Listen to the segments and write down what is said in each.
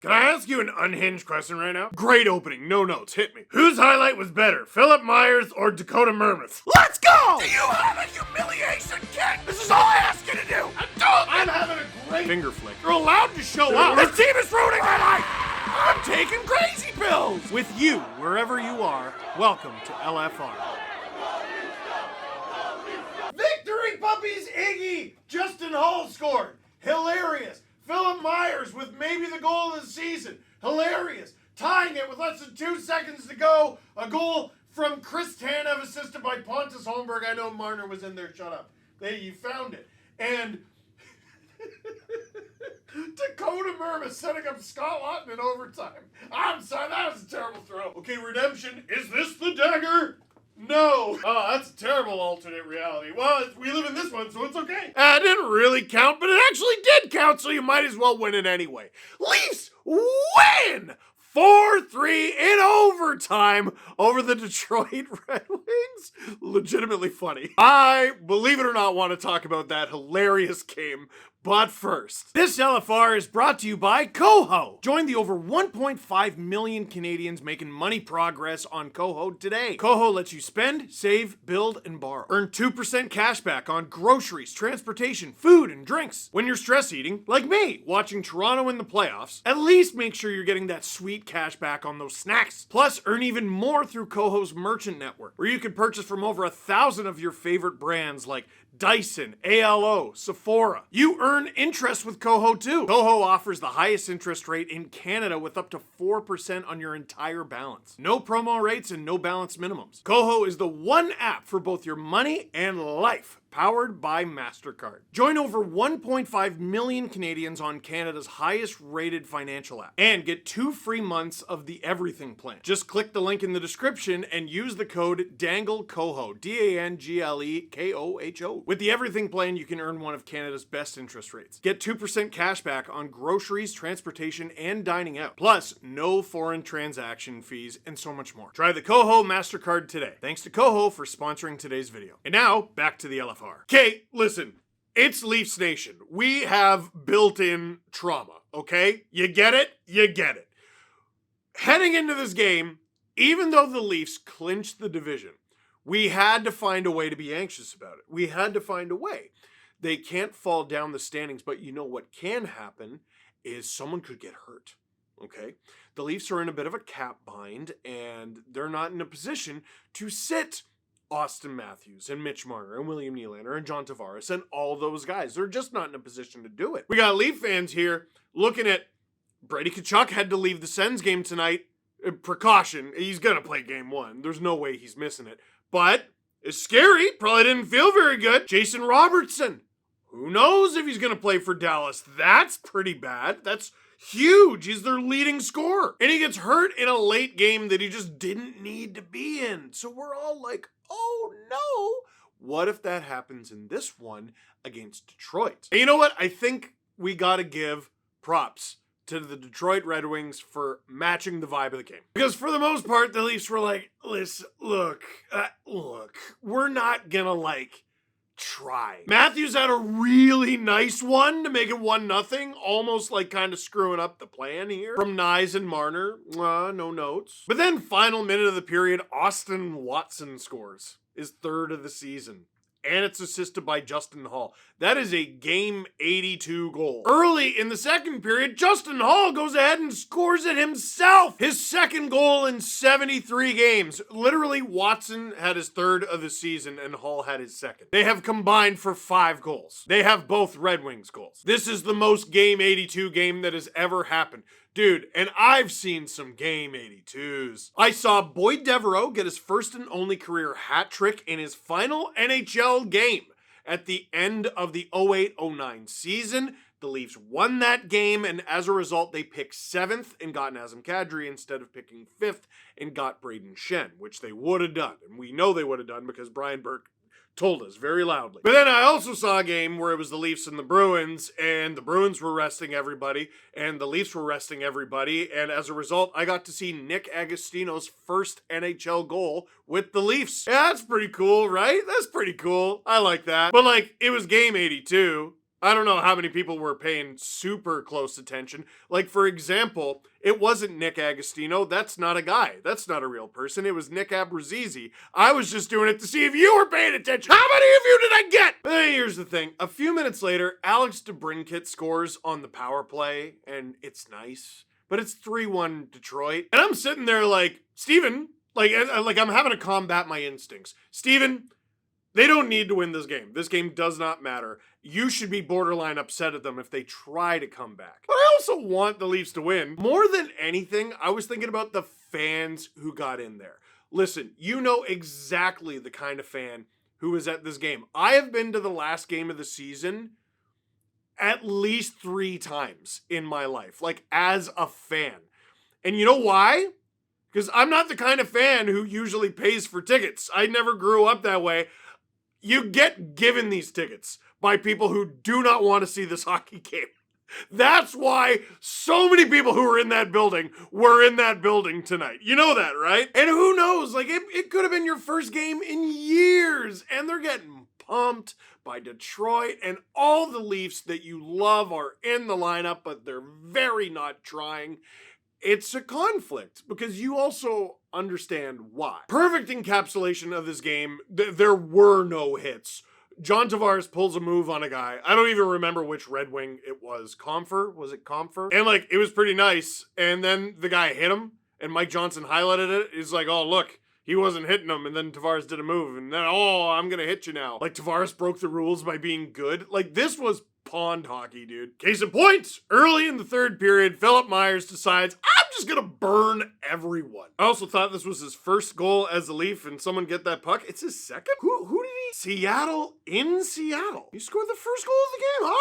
Can I ask you an unhinged question right now? Great opening, no notes, hit me. Whose highlight was better, Philip Myers or Dakota Mermuth? Let's go! Do you have a humiliation kit? This is all I ask you to do. I'm having a great finger flick. You're allowed to show up. This team is ruining my life. I'm taking crazy pills. With you, wherever you are, welcome to LFR. Victory puppies, Iggy! Justin Hall scored. Hilarious. Philip Myers with maybe the goal of the season. Hilarious. Tying it with less than 2 seconds to go. A goal from Chris Tanev, assisted by Pontus Holmberg. I know Marner was in there. Shut up. You found it. And Dakota Mermuth setting up Scott Laughton in overtime. I'm sorry, that was a terrible throw. Okay, redemption. Is this the dagger? No. Oh, that's a terrible alternate reality. Well, we live in this one, so it's okay. It didn't really count, but it actually did count, so you might as well win it anyway. Leafs win! 4-3 in overtime over the Detroit Red Wings. Legitimately funny. I, believe it or not, want to talk about that hilarious game. But first, this LFR is brought to you by Coho. Join the over 1.5 million Canadians making money progress on Coho today. Coho lets you spend, save, build, and borrow. Earn 2% cash back on groceries, transportation, food, and drinks. When you're stress eating, like me, watching Toronto in the playoffs, at least make sure you're getting that sweet cash back on those snacks. Plus, earn even more through Coho's merchant network, where you can purchase from over 1,000 of your favorite brands like Dyson, ALO, Sephora. You earn interest with Coho too. Coho offers the highest interest rate in Canada with up to 4% on your entire balance. No promo rates and no balance minimums. Coho is the one app for both your money and life, powered by MasterCard. Join over 1.5 million Canadians on Canada's highest rated financial app and get 2 free months of the Everything plan. Just click the link in the description and use the code DANGLECOHO, DANGLEKOHO. With the Everything plan, you can earn one of Canada's best interest rates. Get 2% cash back on groceries, transportation, and dining out. Plus, no foreign transaction fees and so much more. Try the Coho MasterCard today. Thanks to Coho for sponsoring today's video. And now, back to the LFR. Okay, listen, it's Leafs Nation. We have built-in trauma, okay? You get it? You get it. Heading into this game, even though the Leafs clinched the division, we had to find a way to be anxious about it. We had to find a way. They can't fall down the standings, but you know what can happen is someone could get hurt, okay? The Leafs are in a bit of a cap bind, and they're not in a position to sit Austin Matthews and Mitch Marner and William Nylander and John Tavares and all those guys. They're just not in a position to do it. We got Leaf fans here looking at Brady Tkachuk had to leave the Sens game tonight. Precaution. He's going to play game 1. There's no way he's missing it. But it's scary. Probably didn't feel very good. Jason Robertson. Who knows if he's going to play for Dallas? That's pretty bad. That's huge. He's their leading scorer. And he gets hurt in a late game that he just didn't need to be in. So we're all like, oh no. What if that happens in this one against Detroit? And you know what? I think we got to give props to the Detroit Red Wings for matching the vibe of the game. Because for the most part, the Leafs were like, listen, look, we're not gonna try. Matthews had a really nice one to make it 1-0, almost kind of screwing up the plan here. From Nyes and Marner, no notes. But then final minute of the period, Austin Watson scores his 3rd of the season. And it's assisted by Justin Hall. That is a game 82 goal. Early in the second period, Justin Hall goes ahead and scores it himself. His 2nd goal in 73 games. Literally, Watson had his 3rd of the season and Hall had his 2nd. They have combined for 5 goals. They have both Red Wings goals. This is the most game 82 game that has ever happened. Dude, and I've seen some game 82s. I saw Boyd Devereaux get his first and only career hat trick in his final NHL game at the end of the 08-09 season. The Leafs won that game, and as a result, they picked 7th and got Nazem Kadri instead of picking 5th and got Braden Shen, which they would have done. And we know they would have done because Brian Burke told us very loudly. But then I also saw a game where it was the Leafs and the Bruins, and the Bruins were resting everybody, and the Leafs were resting everybody, and as a result, I got to see Nick Agostino's first NHL goal with the Leafs. Yeah, that's pretty cool, right? That's pretty cool. I like that. But it was game 82. I don't know how many people were paying super close attention. Like, for example, it wasn't Nick Agostino. That's not a guy. That's not a real person. It was Nick Abruzzese. I was just doing it to see if you were paying attention. How many of you did I get? But then here's the thing. A few minutes later, Alex DeBrincat scores on the power play, and it's nice. But it's 3-1 Detroit. And I'm sitting there like, Steven, like I'm having to combat my instincts. Steven, they don't need to win this game. This game does not matter. You should be borderline upset at them if they try to come back. But I also want the Leafs to win. More than anything, I was thinking about the fans who got in there. Listen, you know exactly the kind of fan who was at this game. I have been to the last game of the season at least 3 times in my life, like as a fan. And you know why? Because I'm not the kind of fan who usually pays for tickets. I never grew up that way. You get given these tickets by people who do not want to see this hockey game. That's why so many people who were in that building were in that building tonight. You know that, right? And who knows, like it could have been your first game in years, and they're getting pumped by Detroit, and all the Leafs that you love are in the lineup, but they're very not trying. It's a conflict because you also understand why. Perfect encapsulation of this game. There were no hits. John Tavares pulls a move on a guy. I don't even remember which Red Wing it was. Comfer? Was it Comfer? And like, it was pretty nice. And then the guy hit him, and Mike Johnson highlighted it. He's like, oh, look, he wasn't hitting him. And then Tavares did a move. And then, oh, I'm going to hit you now. Like, Tavares broke the rules by being good. Like, this was pond hockey, dude. Case in point, early in the third period, Philip Myers decides, I'm just gonna burn everyone. I also thought this was his first goal as a Leaf, and someone get that puck. It's his second? Who did he? Seattle in Seattle. He scored the first goal of the game.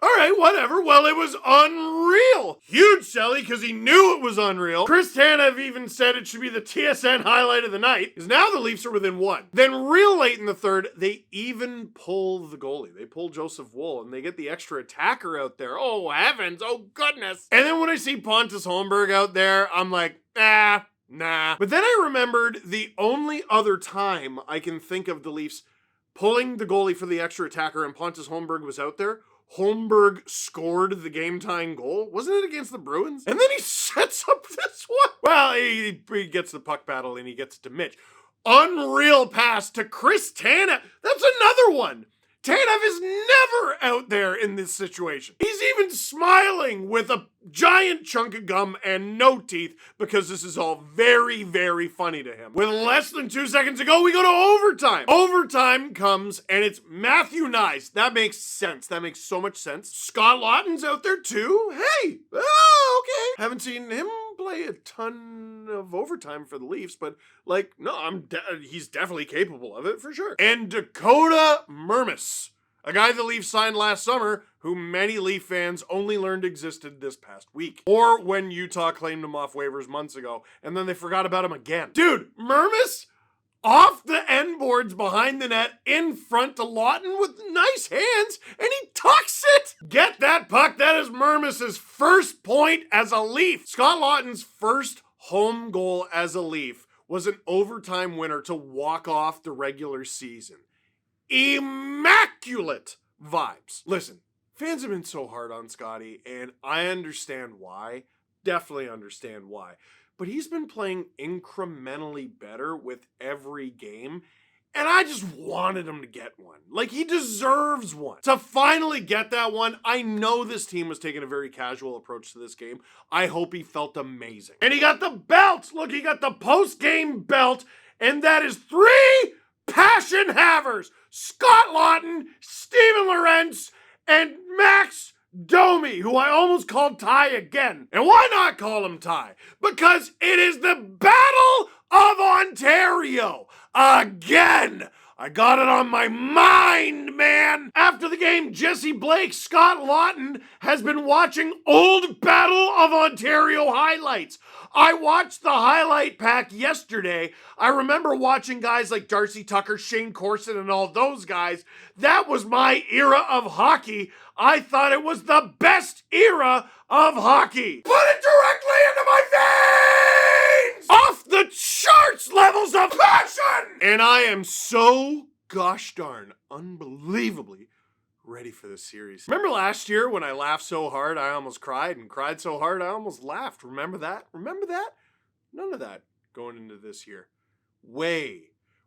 All right, whatever. Well, it was unreal. Huge Shelly, because he knew it was unreal. Chris Tanev even said it should be the TSN highlight of the night, because now the Leafs are within 1. Then real late in the third, they even pull the goalie. They pull Joseph Woll, and they get the extra attacker out there. Oh, heavens. Oh, goodness. And then when I see Pontus Holmberg out there, I'm like, nah. But then I remembered the only other time I can think of the Leafs pulling the goalie for the extra attacker and Pontus Holmberg was out there. Holmberg scored the game-tying goal. Wasn't it against the Bruins? And then he sets up this one. Well, he gets the puck battle and he gets it to Mitch. Unreal pass to Chris Tanev. That's another one. Tanev is never out there in this situation. He's even smiling with a giant chunk of gum and no teeth because this is all very, very funny to him. With less than 2 seconds to go, we go to overtime. Overtime comes and it's Matthew Nyes. That makes sense. That makes so much sense. Scott Laughton's out there too. Hey, okay. Haven't seen him play a ton of overtime for the Leafs, but like, no, he's definitely capable of it for sure. And Dakota Mermis, a guy the Leafs signed last summer, who many Leaf fans only learned existed this past week. Or when Utah claimed him off waivers months ago, and then they forgot about him again. Dude, Mermis off the end boards behind the net in front to Laughton with nice hands, and he tucks it. Get that puck. That is Mermis's first point as a Leaf. Scott Laughton's first home goal as a Leaf was an overtime winner to walk off the regular season. Immaculate vibes. Listen, fans have been so hard on Scotty, and I understand why. Definitely understand why. But he's been playing incrementally better with every game, and I just wanted him to get one. Like, he deserves one. To finally get that one, I know this team was taking a very casual approach to this game. I hope he felt amazing. And he got the belt! Look, he got the post-game belt, and that is 3 passion havers. Scott Laughton, Steven Lorentz, and Max Domi, who I almost called Ty again. And why not call him Ty? Because it is the Battle of Ontario. Again. I got it on my mind, man. After the game, Jesse Blake, Scott Laughton, has been watching old Battle of Ontario highlights. I watched the highlight pack yesterday. I remember watching guys like Darcy Tucker, Shane Corson, and all those guys. That was my era of hockey. I thought it was the best era of hockey. Put it directly into my veins! Off the charts levels of passion! And I am so gosh darn unbelievably ready for this series. Remember last year when I laughed so hard I almost cried, and cried so hard I almost laughed? Remember that? Remember that? None of that going into this year.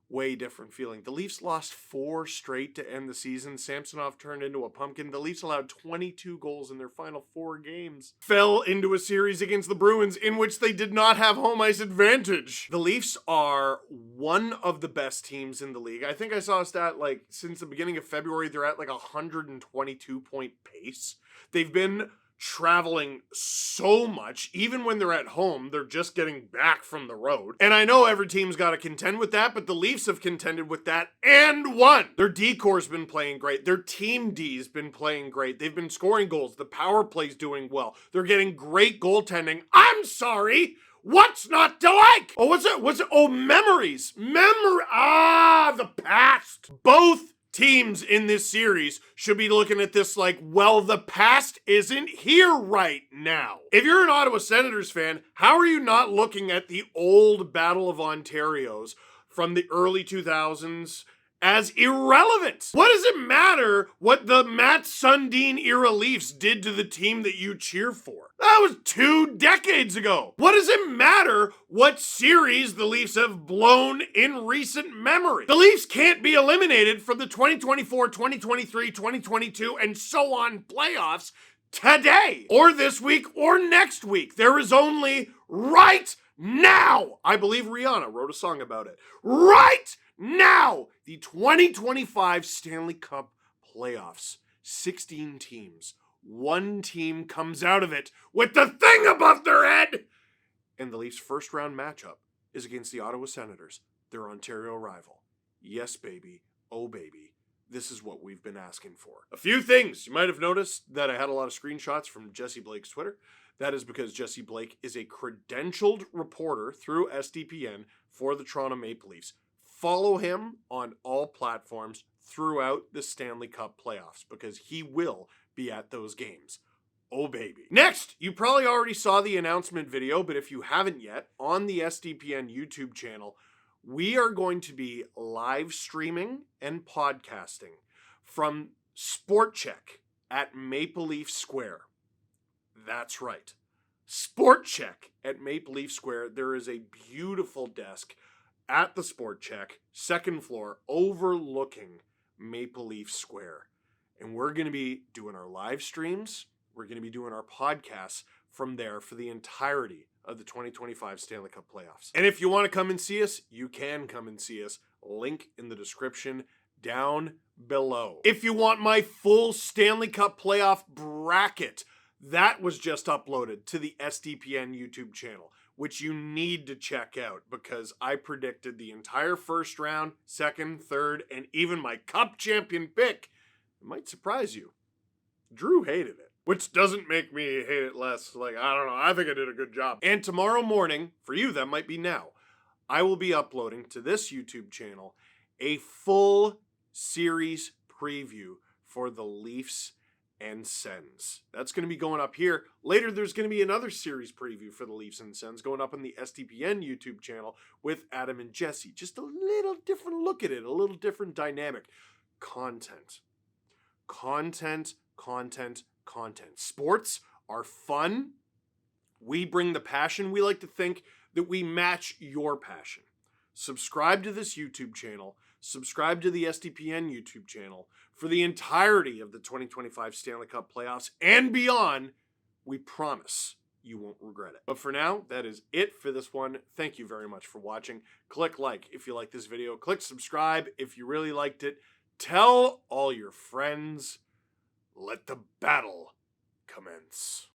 Way different feeling. The Leafs lost 4 straight to end the season. Samsonov turned into a pumpkin. The Leafs allowed 22 goals in their final 4 games. Fell into a series against the Bruins in which they did not have home ice advantage. The Leafs are one of the best teams in the league. I think I saw a stat like since the beginning of February, they're at like 122 point pace. They've been traveling so much. Even when they're at home, they're just getting back from the road. And I know every team's got to contend with that, but the Leafs have contended with that and won. Their D-core's been playing great. Their team D's been playing great. They've been scoring goals. The power play's doing well. They're getting great goaltending. I'm sorry! What's not to like? Oh, what's it? Oh, memories. The past. Both teams in this series should be looking at this like, well, the past isn't here right now. If you're an Ottawa Senators fan, how are you not looking at the old Battle of Ontarios from the early 2000s as irrelevant? What does it matter what the Matt Sundin era Leafs did to the team that you cheer for? That was 2 decades ago. What does it matter what series the Leafs have blown in recent memory? The Leafs can't be eliminated from the 2024, 2023, 2022, and so on playoffs today, or this week, or next week. There is only right now. I believe Rihanna wrote a song about it. Right now, the 2025 Stanley Cup playoffs. 16 teams. 1 team comes out of it with the thing above their head. And the Leafs' first round matchup is against the Ottawa Senators, their Ontario rival. Yes, baby. Oh, baby. This is what we've been asking for. A few things. You might have noticed that I had a lot of screenshots from Jesse Blake's Twitter. That is because Jesse Blake is a credentialed reporter through SDPN for the Toronto Maple Leafs. Follow him on all platforms throughout the Stanley Cup playoffs because he will be at those games. Oh, baby. Next, you probably already saw the announcement video, but if you haven't yet, on the SDPN YouTube channel, we are going to be live streaming and podcasting from SportChek at Maple Leaf Square. That's right. SportChek at Maple Leaf Square. There is a beautiful desk at the SportChek, 2nd floor, overlooking Maple Leaf Square. And we're going to be doing our live streams. We're going to be doing our podcasts from there for the entirety of the 2025 Stanley Cup playoffs. And if you want to come and see us, you can come and see us. Link in the description down below. If you want my full Stanley Cup playoff bracket, that was just uploaded to the SDPN YouTube channel, which you need to check out because I predicted the entire first round, second, third, and even my Cup champion pick. It might surprise you. Drew hated it, which doesn't make me hate it less. Like, I don't know. I think I did a good job. And tomorrow morning, for you, that might be now, I will be uploading to this YouTube channel a full series preview for the Leafs and Sens. That's going to be going up here. Later, there's going to be another series preview for the Leafs and Sens going up on the SDPN YouTube channel with Adam and Jesse. Just a little different look at it, a little different dynamic. Content. Sports are fun. We bring the passion. We like to think that we match your passion. Subscribe to this YouTube channel. Subscribe to the SDPN YouTube channel for the entirety of the 2025 Stanley Cup playoffs and beyond. We promise you won't regret it. But for now, that is it for this one. Thank you very much for watching. Click like if you like this video. Click subscribe if you really liked it. Tell all your friends. Let the battle commence.